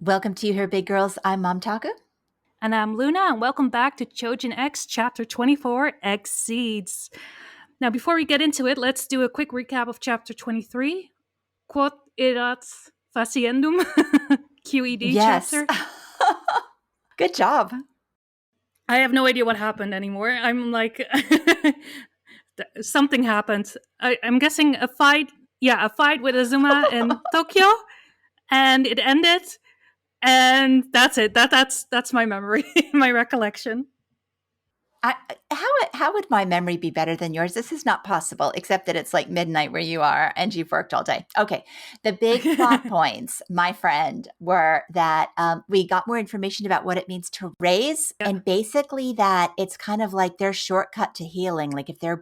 Welcome to You Here Big Girls. I'm Mom Taku. And I'm Luna, and welcome back to Choujin X Chapter 24, Exceeds. Now, before we get into it, let's do a quick recap of Chapter 23. Quod erat faciendum, QED Yes. chapter. Good job. I have no idea what happened anymore. I'm like, something happened. I'm guessing a fight. Yeah, a fight with Azuma in Tokyo, and it ended. And that's it. That's my memory, my recollection. How would my memory be better than yours? This is not possible, except that it's like midnight where you are and you've worked all day. Okay. The big plot points, my friend, were that we got more information about what it means to raise, and basically that it's kind of like their shortcut to healing. Like if they're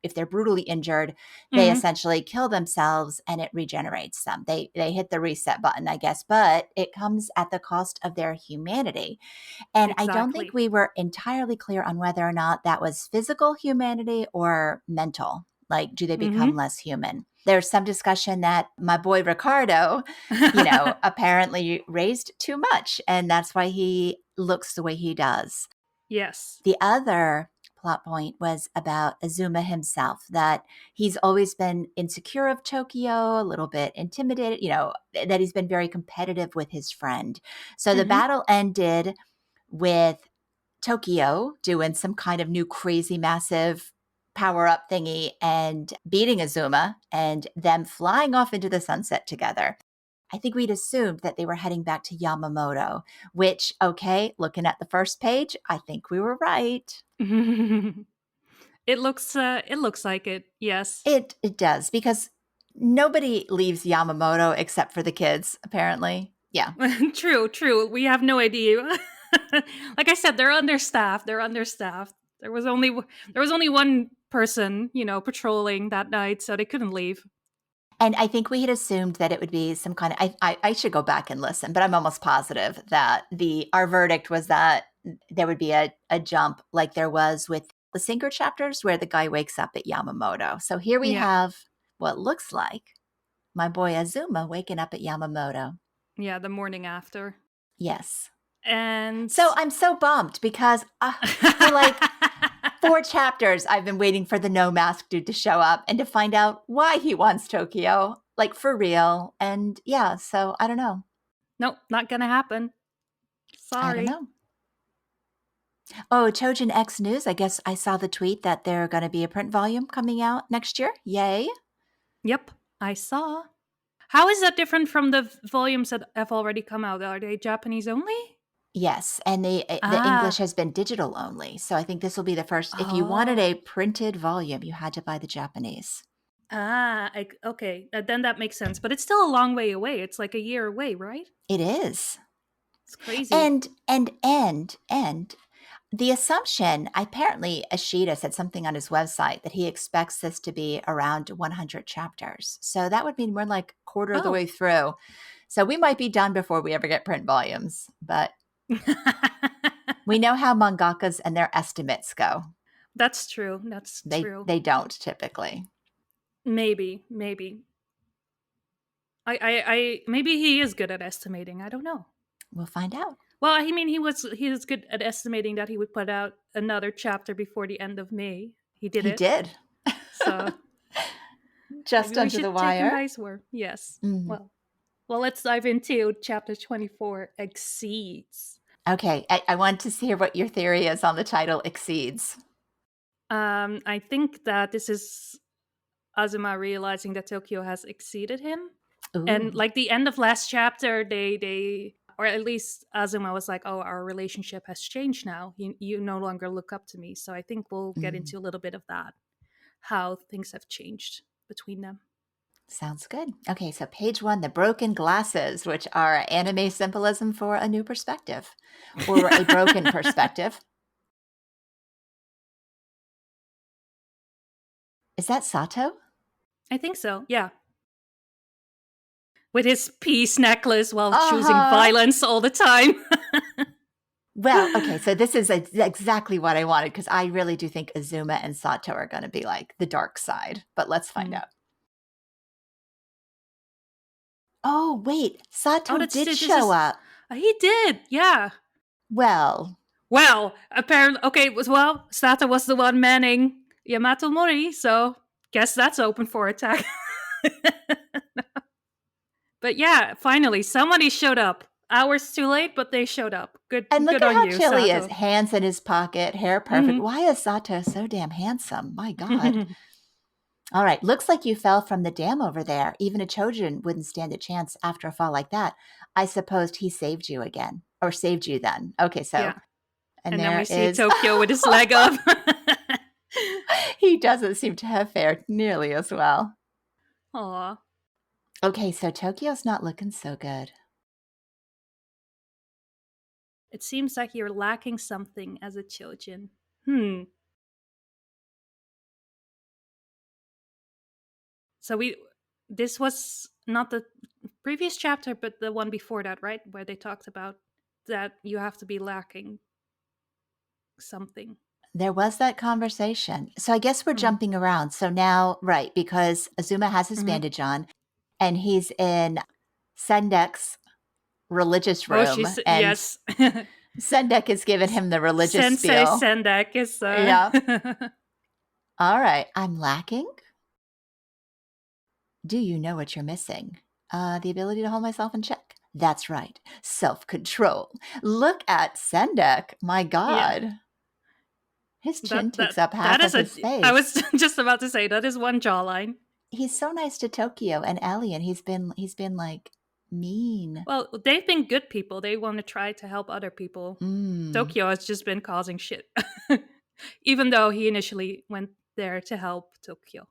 if they're brutally injured, they essentially kill themselves and it regenerates them. They hit the reset button, I guess, but it comes at the cost of their humanity. And I don't think we were entirely clear on whether or not that was physical humanity or mental. Like, do they become less human? There's some discussion that my boy Ricardo, apparently raised too much, and that's why he looks the way he does. Yes. The other plot point was about Azuma himself, that he's always been insecure of Tokyo, a little bit intimidated, that he's been very competitive with his friend. So the battle ended with Tokyo doing some kind of new crazy massive power-up thingy and beating Azuma and them flying off into the sunset together. I think we'd assumed that they were heading back to Yamamoto, which, okay, looking at the first page, I think we were right. It looks like it, yes. It does, because nobody leaves Yamamoto except for the kids, apparently. Yeah. True. We have no idea. Like I said, they're understaffed. There was only one person, patrolling that night, so they couldn't leave. And I think we had assumed that it would be some kind of, I should go back and listen, but I'm almost positive that our verdict was that there would be a jump like there was with the Sinker chapters where the guy wakes up at Yamamoto. So here we have what looks like my boy Azuma waking up at Yamamoto. Yeah, the morning after. Yes. And so I'm so bummed because for like 4 chapters, I've been waiting for the Noh Mask dude to show up and to find out why he wants Tokyo, like for real. And yeah, so I don't know. Nope, not gonna happen. Sorry. I don't know. Oh, Choujin X News. I guess I saw the tweet that they're going to be a print volume coming out next year. Yay. Yep, I saw. How is that different from the volumes that have already come out? Are they Japanese only? Yes, and the English has been digital only. So I think this will be the first. If you wanted a printed volume, you had to buy the Japanese. Okay. Then that makes sense. But it's still a long way away. It's like a year away, right? It is. It's crazy. And the assumption, apparently Ashita said something on his website that he expects this to be around 100 chapters. So that would mean we're like a quarter of the way through. So we might be done before we ever get print volumes, but we know how mangakas and their estimates go. That's true. True. They don't typically. Maybe. I maybe he is good at estimating. I don't know. We'll find out. Well, I mean, he was good at estimating that he would put out another chapter before the end of May. He did. So just under the wire. Nice work. Yes. Mm-hmm. Well, let's dive into chapter 24, Exceeds. Okay, I want to hear what your theory is on the title, Exceeds. I think that this is Azuma realizing that Tokyo has exceeded him. Ooh. And like the end of last chapter, they or at least Azuma was like, oh, our relationship has changed now. You no longer look up to me. So I think we'll get into a little bit of that, how things have changed between them. Sounds good. Okay, so page 1, the broken glasses, which are anime symbolism for a new perspective or a broken perspective. Is that Sato? I think so, yeah. With his peace necklace while choosing violence all the time. Well, okay, so this is exactly what I wanted, because I really do think Azuma and Sato are going to be like the dark side, but let's find out. Oh, wait. Sato that's did this show is up. he did, yeah. Well, Apparently, okay. Well, Sato was the one manning Yamato Mori, so guess that's open for attack. But yeah, finally, somebody showed up. Hours too late, but they showed up. and look Good at on how you, chill he is. Sato. Hands in his pocket, hair perfect. Why is Sato so damn handsome? My God. All right. Looks like you fell from the dam over there. Even a Choujin wouldn't stand a chance after a fall like that. I supposed he saved you again. Or saved you then. Okay, so. Yeah. And then we there see is. Tokyo with his leg up. He doesn't seem to have fared nearly as well. Aw. Okay, so Tokyo's not looking so good. It seems like you're lacking something as a Choujin. So this was not the previous chapter, but the one before that, right? Where they talked about that you have to be lacking something. There was that conversation. So I guess we're jumping around. So now, right, because Azuma has his bandage on and he's in Sendek's religious room. And yes. Sendek has given him the religious Sensei spiel. Sendek is Yeah. All right. I'm lacking. Do you know what you're missing? The ability to hold myself in check. That's right. Self-control. Look at Sendek. My God. Yeah. His chin takes up half of his face. I was just about to say, that is one jawline. He's so nice to Tokyo and Ellie, and he's been like mean. Well, they've been good people. They want to try to help other people. Tokyo has just been causing shit. Even though he initially went there to help Tokyo.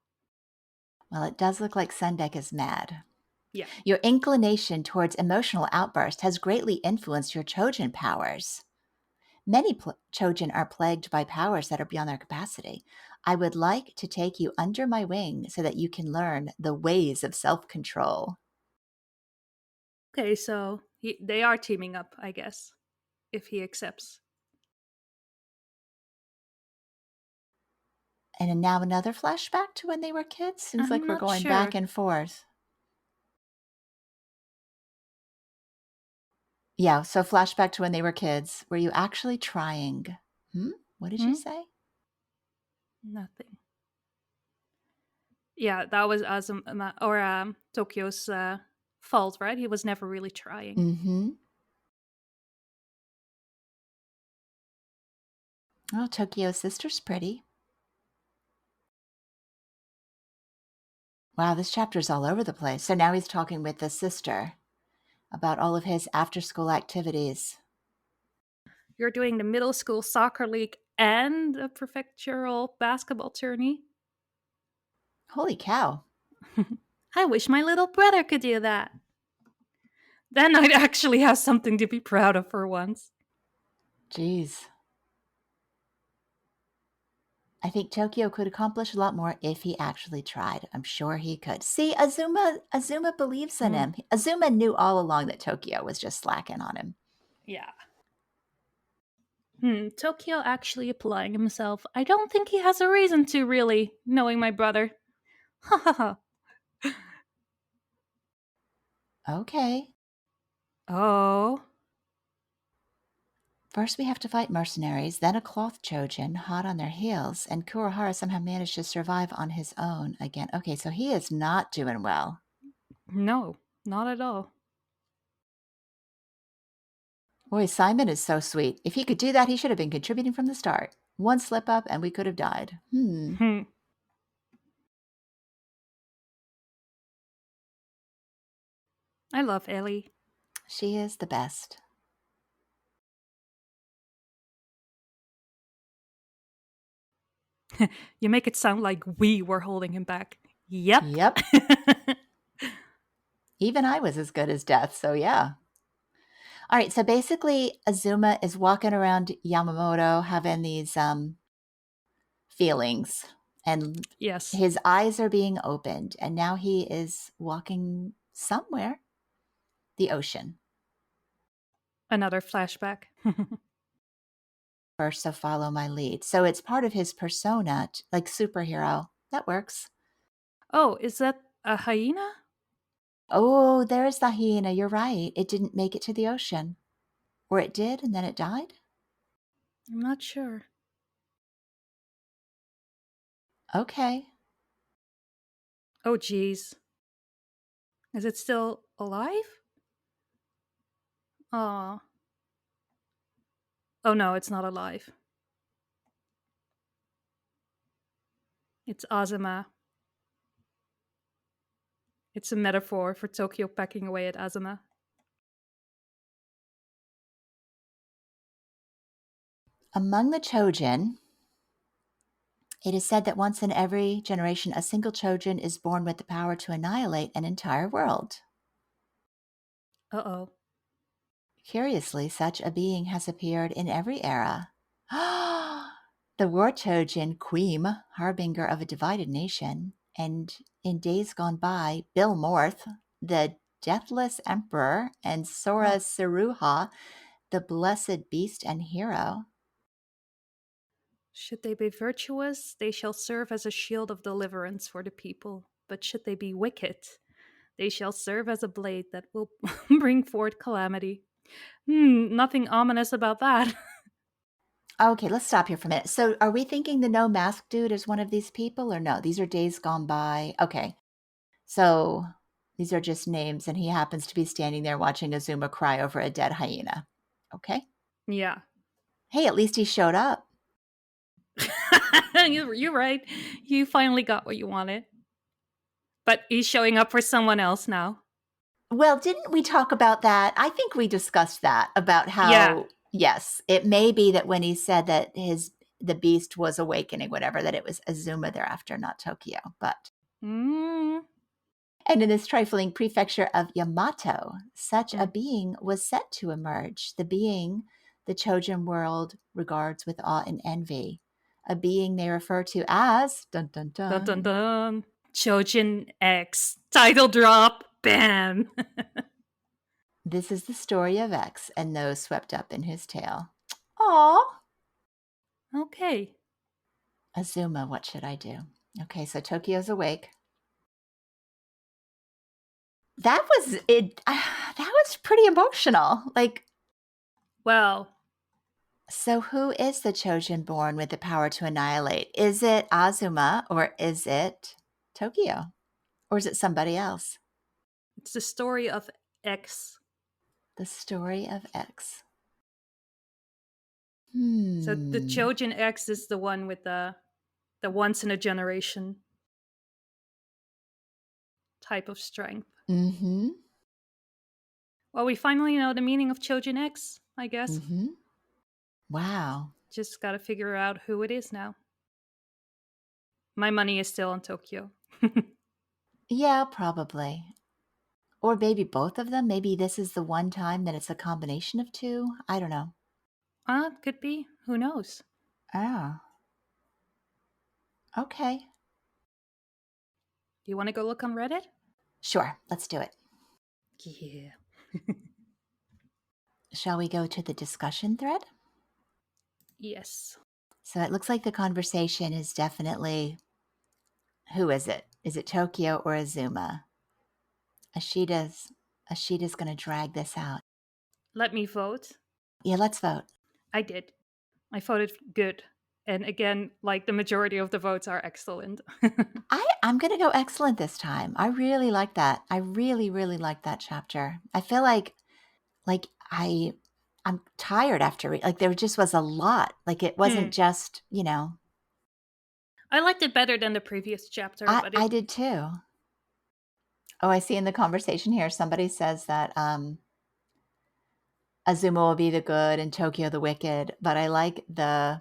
Well, it does look like Sendek is mad. Yeah. Your inclination towards emotional outbursts has greatly influenced your Choujin powers. Many Choujin are plagued by powers that are beyond their capacity. I would like to take you under my wing so that you can learn the ways of self-control. Okay, so they are teaming up, I guess, if he accepts. And now another flashback to when they were kids? Seems like we're going back and forth. Yeah, so flashback to when they were kids. Were you actually trying? What did you say? Nothing. Yeah, that was Azuma or Tokyo's fault, right? He was never really trying. Mm-hmm. Oh, Tokyo's sister's pretty. Wow, this chapter's all over the place. So now he's talking with the sister about all of his after-school activities. You're doing the middle school soccer league and a prefectural basketball tourney. Holy cow. I wish my little brother could do that. Then I'd actually have something to be proud of for once. Jeez. I think Tokyo could accomplish a lot more if he actually tried. I'm sure he could. See, Azuma believes in him. Azuma knew all along that Tokyo was just slacking on him. Yeah. Tokyo actually applying himself. I don't think he has a reason to, really, knowing my brother. Ha ha ha. Okay. Oh. First we have to fight mercenaries, then a cloth Choujin, hot on their heels, and Kurohara somehow managed to survive on his own again. Okay, so he is not doing well. No, not at all. Boy, Simon is so sweet. If he could do that, he should have been contributing from the start. One slip up and we could have died. I love Ellie. She is the best. You make it sound like we were holding him back. Yep. Even I was as good as death, so yeah. All right, so basically Azuma is walking around Yamamoto having these feelings, and yes, his eyes are being opened, and now he is walking somewhere. The ocean. Another flashback. First, so follow my lead. So it's part of his persona, like superhero. That works. Oh, is that a hyena? Oh, there's the hyena. You're right. It didn't make it to the ocean. Or it did, and then it died? I'm not sure. Okay. Oh, geez. Is it still alive? Oh. Oh no, it's not alive. It's Azuma. It's a metaphor for Tokyo packing away at Azuma. Among the Choujin, it is said that once in every generation, a single Choujin is born with the power to annihilate an entire world. Uh-oh. Curiously, such a being has appeared in every era. The war Choujin, Queem, harbinger of a divided nation, and in days gone by, Bill Morth, the deathless emperor, and Sora Oh. Saruha, the blessed beast and hero. Should they be virtuous, they shall serve as a shield of deliverance for the people. But should they be wicked, they shall serve as a blade that will bring forth calamity. Nothing ominous about that. Okay, let's stop here for a minute. So, are we thinking the No Mask dude is one of these people or no? These are days gone by. Okay. So, these are just names, and he happens to be standing there watching Azuma cry over a dead hyena. Okay. Yeah. Hey, at least he showed up. You're right. You finally got what you wanted. But he's showing up for someone else now. Well, didn't we talk about that? I think we discussed that about Yeah. how, yes, it may be that when he said that the beast was awakening, whatever, that it was Azuma thereafter, not Tokyo. But Mm. and in this trifling prefecture of Yamato, such a Mm. being was set to emerge. The being the Choujin world regards with awe and envy. A being they refer to as dun dun Dun dun dun. dun. Choujin X. Title drop. Bam. This is the story of X and those swept up in his tale. Aw. Okay. Azuma, what should I do? Okay, so Tokyo's awake. That was it. That was pretty emotional. Like, Well, so who is the Chosen born with the power to annihilate? Is it Azuma or is it Tokyo? Or is it somebody else? it's the story of X. The story of X. So the Hmm. Choujin X is the one with the once in a generation type of strength. Mm-hmm. Well, we finally know the meaning of Choujin X, I guess. Mm-hmm. Wow. Just gotta figure out who it is now. My money is still on Tokyo. Yeah, probably. Or maybe both of them. Maybe this is the one time that it's a combination of two. I don't know. Could be. Who knows? Ah. Okay. Do you want to go look on Reddit? Sure. Let's do it. Yeah. Shall we go to the discussion thread? Yes. So it looks like the conversation is definitely who is it? Is it Tokyo or Azuma? Ashida's going to drag this out. Let me vote. Yeah, let's vote. I did. I voted good. And again, like the majority of the votes are excellent. I'm going to go excellent this time. I really like that. I really, really like that chapter. I feel like I'm tired after like there just was a lot. Like it wasn't just, I liked it better than the previous chapter, but I did too. Oh, I see in the conversation here somebody says that Azuma will be the good and Tokyo the wicked, but I like the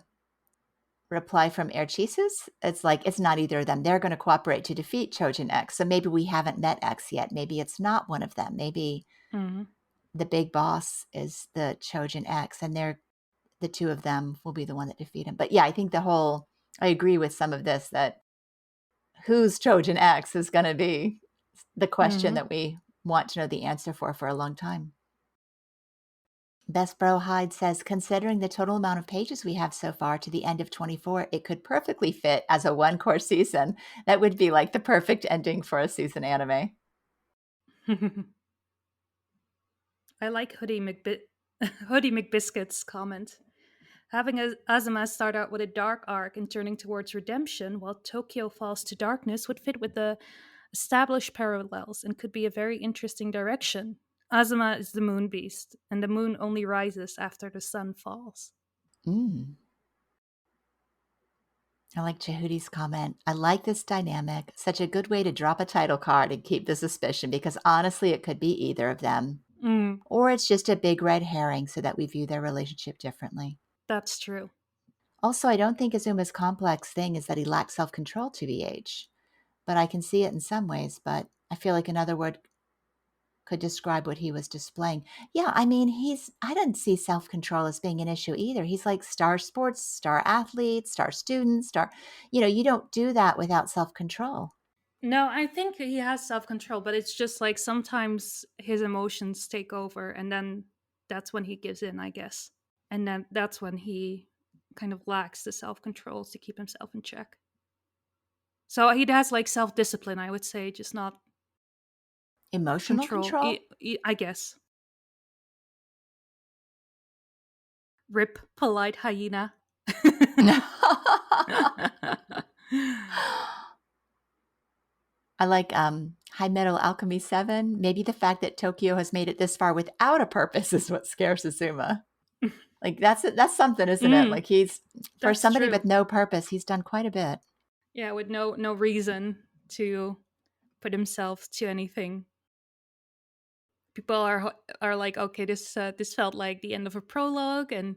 reply from Erchisus. It's like it's not either of them. They're going to cooperate to defeat Choujin X. So maybe we haven't met X yet. Maybe it's not one of them. Maybe the big boss is the Choujin X, and the two of them will be the one that defeat him. But yeah, I think I agree with some of this that who's Choujin X is going to be the question that we want to know the answer for a long time. Best Bro Hyde says, considering the total amount of pages we have so far to the end of 24, it could perfectly fit as a one-course season. That would be like the perfect ending for a season anime. I like Hoodie McBiscuit's comment. Having Azuma start out with a dark arc and turning towards redemption while Tokyo falls to darkness would fit with the established parallels and could be a very interesting direction. Azuma is the moon beast, and the moon only rises after the sun falls. Mm. I like Jehudie's comment. I like this dynamic. Such a good way to drop a title card and keep the suspicion because honestly, it could be either of them. Mm, Or it's just a big red herring so that we view their relationship differently. that's true. Also, I don't think Azuma's complex thing is that he lacks self control to VH, but I can see it in some ways. But I feel like another word could describe what he was displaying. Yeah, I mean, I didn't see self control as being an issue either. He's like star sports, star athlete, star student, you don't do that without self control. No, I think he has self control, but it's just like sometimes his emotions take over, and then that's when he gives in, I guess. And then that's when he kind of lacks the self control to keep himself in check. So he has like self discipline, I would say, just not Emotional control. control? I guess. Rip polite hyena. I like High Metal Alchemy 7. Maybe the fact that Tokyo has made it this far without a purpose is what scares Azuma. Like that's something, isn't it? Like for somebody true. with no purpose, he's done quite a bit. Yeah, with no reason to put himself to anything. People are like, okay, this felt like the end of a prologue, and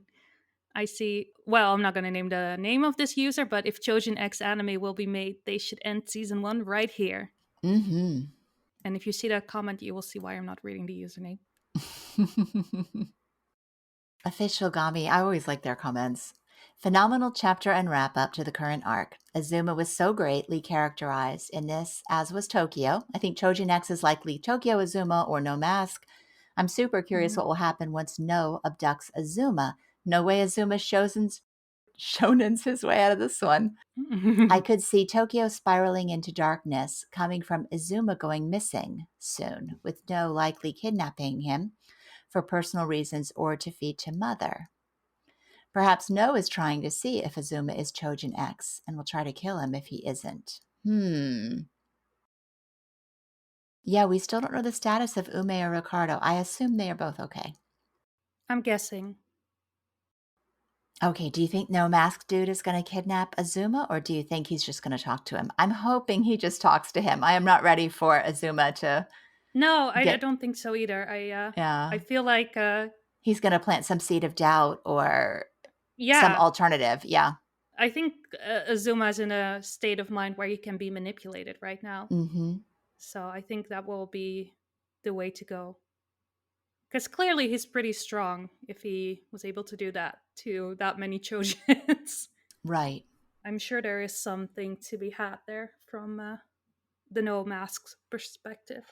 I see. Well, I'm not going to name the name of this user, but if Choujin X anime will be made, they should end season 1 right here. Mm-hmm. And if you see that comment, you will see why I'm not reading the username. Official Gami, I always like their comments. Phenomenal chapter and wrap up to the current arc. Azuma was so greatly characterized in this, as was Tokyo. I think Choujin X is likely Tokyo, Azuma, or Noh Mask. I'm super curious what will happen once Noh abducts Azuma. No way Azuma shonens his way out of this one. I could see Tokyo spiraling into darkness coming from Azuma going missing soon, with Noh likely kidnapping him for personal reasons or to feed to mother. Perhaps Noh is trying to see if Azuma is Choujin X and will try to kill him if he isn't. Yeah, we still don't know the status of Ume or Ricardo. I assume they are both okay. I'm guessing. Okay, do you think Noh Mask Dude is going to kidnap Azuma, or do you think he's just going to talk to him? I'm hoping he just talks to him. I am not ready for Azuma to... No, I don't think so either. I feel like... he's going to plant some seed of doubt or yeah, some alternative. Yeah. I think Azuma is in a state of mind where he can be manipulated right now. Mm-hmm. So I think that will be the way to go. Because clearly he's pretty strong if he was able to do that to that many Choujins. Right. I'm sure there is something to be had there from the Noh Mask's perspective.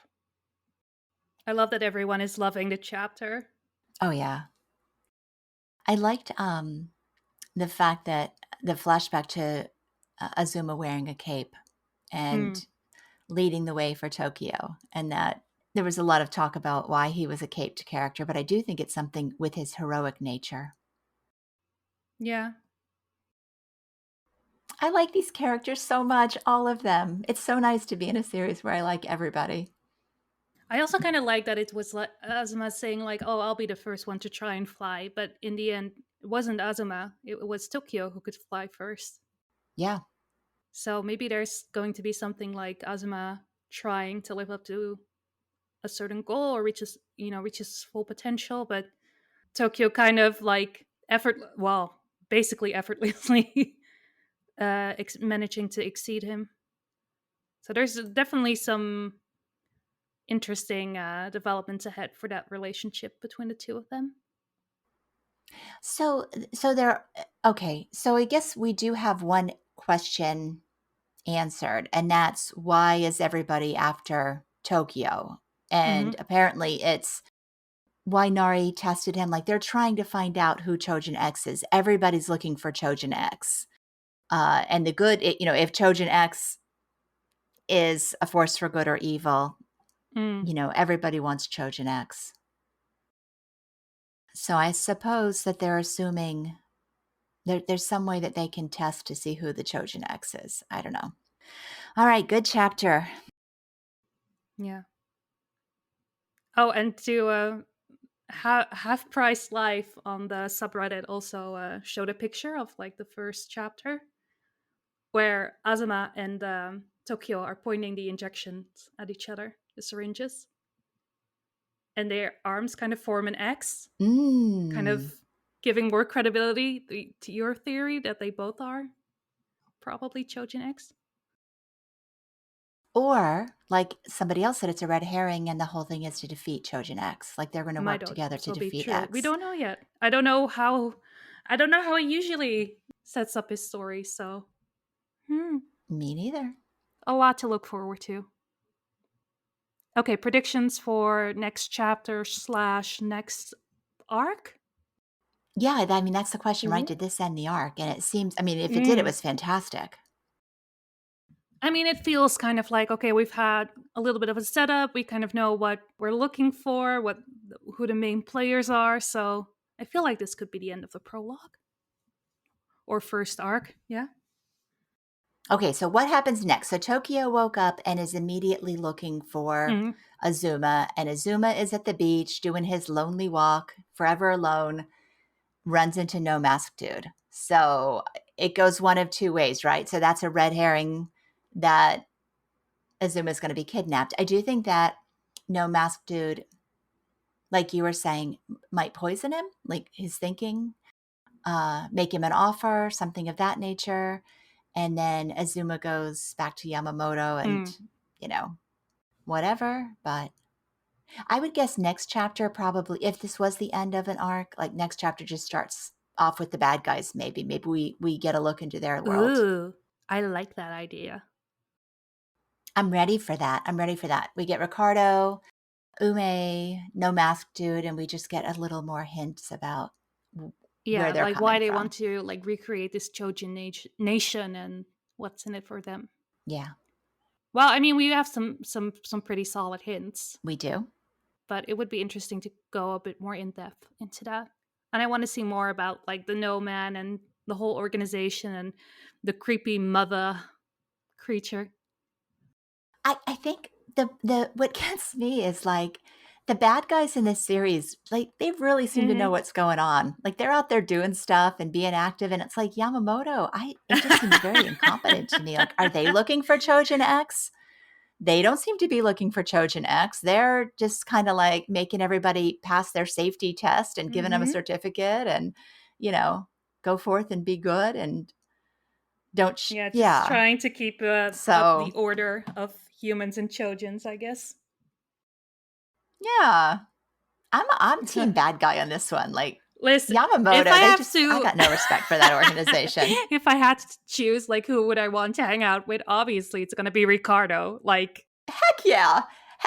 I love that everyone is loving the chapter. Oh, yeah. I liked the fact that the flashback to Azuma wearing a cape and leading the way for Tokyo, and that there was a lot of talk about why he was a caped character, but I do think it's something with his heroic nature. Yeah. I like these characters so much, all of them. It's so nice to be in a series where I like everybody. I also kind of like that it was like Azuma saying like, oh, I'll be the first one to try and fly. But in the end, it wasn't Azuma. It was Tokyo who could fly first. Yeah. So maybe there's going to be something like Azuma trying to live up to a certain goal or reaches full potential. But Tokyo kind of like basically effortlessly managing to exceed him. So there's definitely some interesting developments ahead for that relationship between the two of them. So okay. So I guess we do have one question answered, and that's why is everybody after Tokyo? And apparently it's why Nari tested him. Like they're trying to find out who Choujin X is. Everybody's looking for Choujin X. And if Choujin X is a force for good or evil, You know, everybody wants Choujin X. So I suppose that they're assuming there's some way that they can test to see who the Choujin X is. I don't know. All right, good chapter. Yeah. Oh, and to Half Price Life on the subreddit also showed a picture of like the first chapter where Azuma and Tokyo are pointing the injections at each other, the syringes. And their arms kind of form an X, kind of giving more credibility to your theory that they both are probably Choujin X. Or, like somebody else said, it's a red herring and the whole thing is to defeat Choujin X. Like they're going to work together to defeat X. We don't know yet. I don't know how he usually sets up his story, so Me neither. A lot to look forward to. Okay, predictions for next chapter / next arc? Yeah, I mean, that's the question, right? Did this end the arc? And it seems, I mean, if it did, it was fantastic. I mean, it feels kind of like, okay, we've had a little bit of a setup. We kind of know what we're looking for, who the main players are. So I feel like this could be the end of the prologue. Or first arc, yeah. Okay, so what happens next? So Tokyo woke up and is immediately looking for Azuma, and Azuma is at the beach doing his lonely walk, forever alone, runs into Noh Mask dude. So it goes one of two ways, right? So that's a red herring that Azuma is going to be kidnapped. I do think that Noh Mask dude, like you were saying, might poison him, like his thinking, make him an offer, something of that nature. And then Azuma goes back to Yamamoto and, you know, whatever. But I would guess next chapter probably, if this was the end of an arc, like next chapter just starts off with the bad guys. Maybe we get a look into their world. Ooh, I like that idea. I'm ready for that. We get Ricardo, Ume, Noh Mask dude, and we just get a little more hints about where they're like coming why they from. want to like recreate this Choujin nation and what's in it for them. Yeah. Well, I mean, we have some pretty solid hints. We do. But it would be interesting to go a bit more in depth into that. And I want to see more about like the No Man and the whole organization and the creepy mother creature. I think the what gets me is like the bad guys in this series, like they really seem to know what's going on. Like they're out there doing stuff and being active, and it's like Yamamoto. It just seems very incompetent to me. Like, are they looking for Choujin X? They don't seem to be looking for Choujin X. They're just kind of like making everybody pass their safety test and giving them a certificate, and you know, go forth and be good and don't. Trying to keep up the order of humans and Choujins, I guess. Yeah, I'm team bad guy on this one. Like, listen, Yamamoto, I got no respect for that organization. If I had to choose, like, who would I want to hang out with? Obviously, it's going to be Ricardo. Like, heck yeah.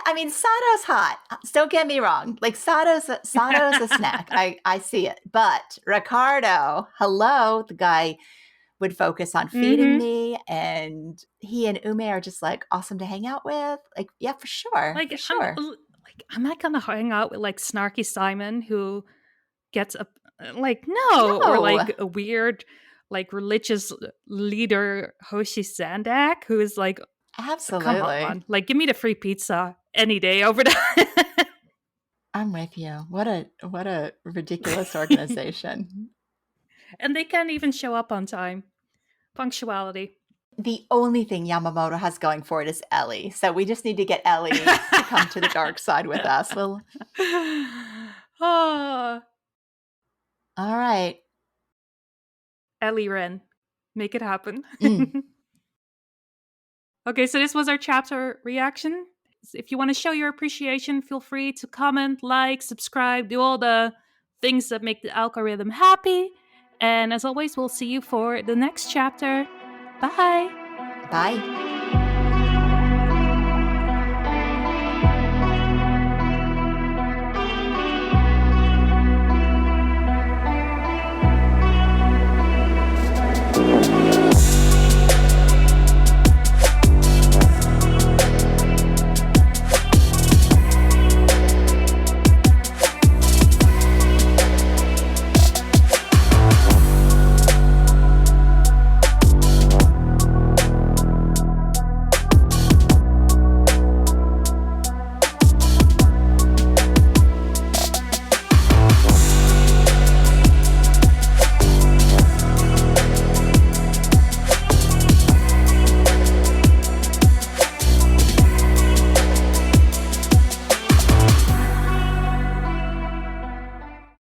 I mean, Sato's hot. Don't get me wrong. Like, Sato's a snack. I see it. But Ricardo, hello, the guy would focus on feeding me, and he and Ume are just like awesome to hang out with. Like, yeah, for sure. Like, for sure. I'm not gonna hang out with like snarky Simon who gets a no, or like a weird like religious leader Hoshi Sandak who is like, absolutely, come on, like give me the free pizza any day over that. I'm with you. What a ridiculous organization. And they can't even show up on time. Punctuality. The only thing Yamamoto has going for it is Ellie. So we just need to get Ellie to come to the dark side with us. Well, all right. Ellie Ren. Make it happen. Okay, so this was our chapter reaction. If you want to show your appreciation, feel free to comment, like, subscribe, do all the things that make the algorithm happy. And as always, we'll see you for the next chapter. Bye. Bye.